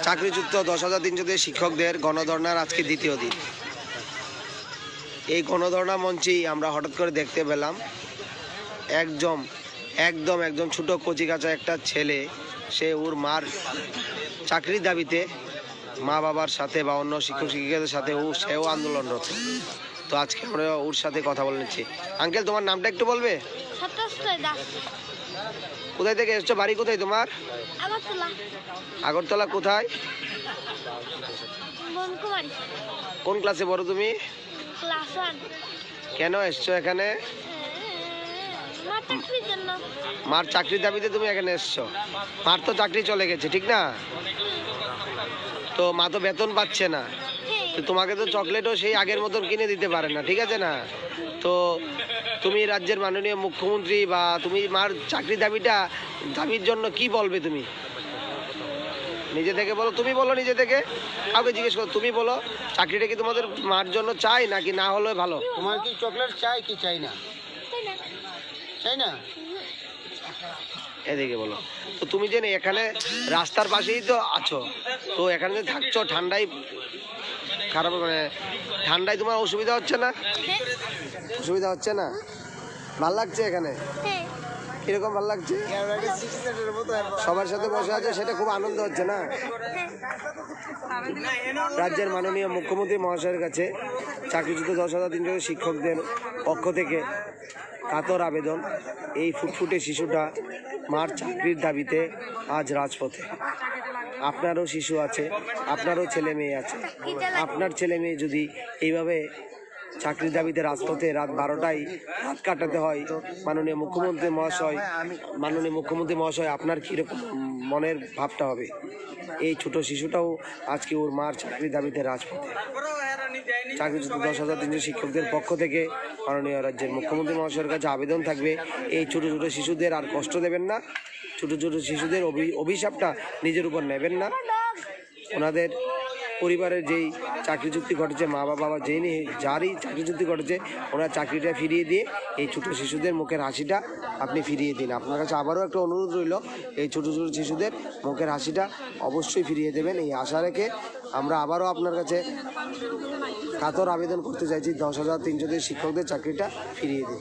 চাকরিচ্যুত 10,300 শিক্ষকদের গণধর্নার আজকে দ্বিতীয় দিন। এই গণধর্না মঞ্চেই আমরা হঠাৎ করে দেখতে পেলাম একদম ছোট কচিকাঁচা একটা ছেলে, সে ওর মার চাকরির দাবিতে মা বাবার সাথে বা অন্য শিক্ষক শিক্ষিকাদের সাথে সেও আন্দোলনরত। তো আজকে আমরা ওর সাথে কথা বলে নিচ্ছি। আঙ্কেল, তোমার নামটা একটু বলবে? কোথায় থেকে এসছো? বাড়ি কোথায় তোমার? আগরতলা। কোথায়? কোন ক্লাসে পড়ো তুমি? কেন এসছো এখানে? মার চাকরির দাবিতে তুমি এখানে এসছো। মার তো চাকরি চলে গেছে, ঠিক না? তো মা তো বেতন পাচ্ছে না, তো তোমাকে তো চকলেটও সেই আগের মতন কিনে দিতে পারে না, ঠিক আছে না? তো তুমি রাজ্যের মাননীয় মুখ্যমন্ত্রী, বা তুমি মার চাকরি দাবির জন্য কি বলবে? তুমি নিজে থেকে বলো, তুমি বলো নিজে থেকে, কাউকে জিজ্ঞেস করো, তুমি বলো চাকরিটা কি তোমাদের মার জন্য চাই নাকি না হলে ভালো? তোমার কি চকলেট চাই কি চাই না? চাই না। এদিকে বলো। তো তুমি যে এখানে রাস্তার পাশেই তো আছো, তো এখানে যে থাকছো ঠান্ডায়, খারাপ মানে ঠান্ডায় তোমার অসুবিধা হচ্ছে না? অসুবিধা হচ্ছে না? ভাল লাগছে এখানে? কিরকম ভাল লাগছে? সবার সাথে বসে আছে, সেটা খুব আনন্দ হচ্ছে না? রাজ্যের মাননীয় মুখ্যমন্ত্রী মহাশয়ের কাছে চাকরিচ্যুত 10,300 শিক্ষকদের পক্ষ থেকে কাতর আবেদন। এই ফুটফুটে শিশুটা মার চাকরির দাবিতে আজ রাজপথে। আপনারও শিশু আছে, আপনারও ছেলে মেয়ে আছে। আপনার ছেলে মেয়ে যদি এইভাবে চাকরির দাবিতে রাজপথে রাত 12টায় রাত কাটাতে হয়, মাননীয় মুখ্যমন্ত্রী মহাশয় আপনার কীরকম মনের ভাবটা হবে? এই ছোট শিশুটাও আজকে ওর মার চাকরির দাবিতে রাজপথে। চাকরিচ্যুত 10,300 শিক্ষকদের পক্ষ থেকে মাননীয় রাজ্যের মুখ্যমন্ত্রী মহাশয়ের কাছে আবেদন থাকবে, এই ছোট ছোট শিশুদের আর কষ্ট দেবেন না, ছোট ছোট শিশুদের অভিশাপটা নিজের উপর নেবেন না। ওনাদের পরিবারের যেই চাকরিচ্যুতি ঘটেছে, মা বাবা বা যারই চাকরিচ্যুতি ঘটেছে, ওনার চাকরিটা ফিরিয়ে দিয়ে এই ছোট শিশুদের মুখের হাসিটা আপনি ফিরিয়ে দিন। আপনার কাছে আবারও একটা অনুরোধ রইল, এই ছোট ছোট শিশুদের মুখের হাসিটা অবশ্যই ফিরিয়ে দেবেন, এই আশা রেখে আমরা আবারও আপনার কাছে কাতর আবেদন করতে চাইছি, 10,300 শিক্ষকদের চাকরিটা ফিরিয়ে দিন।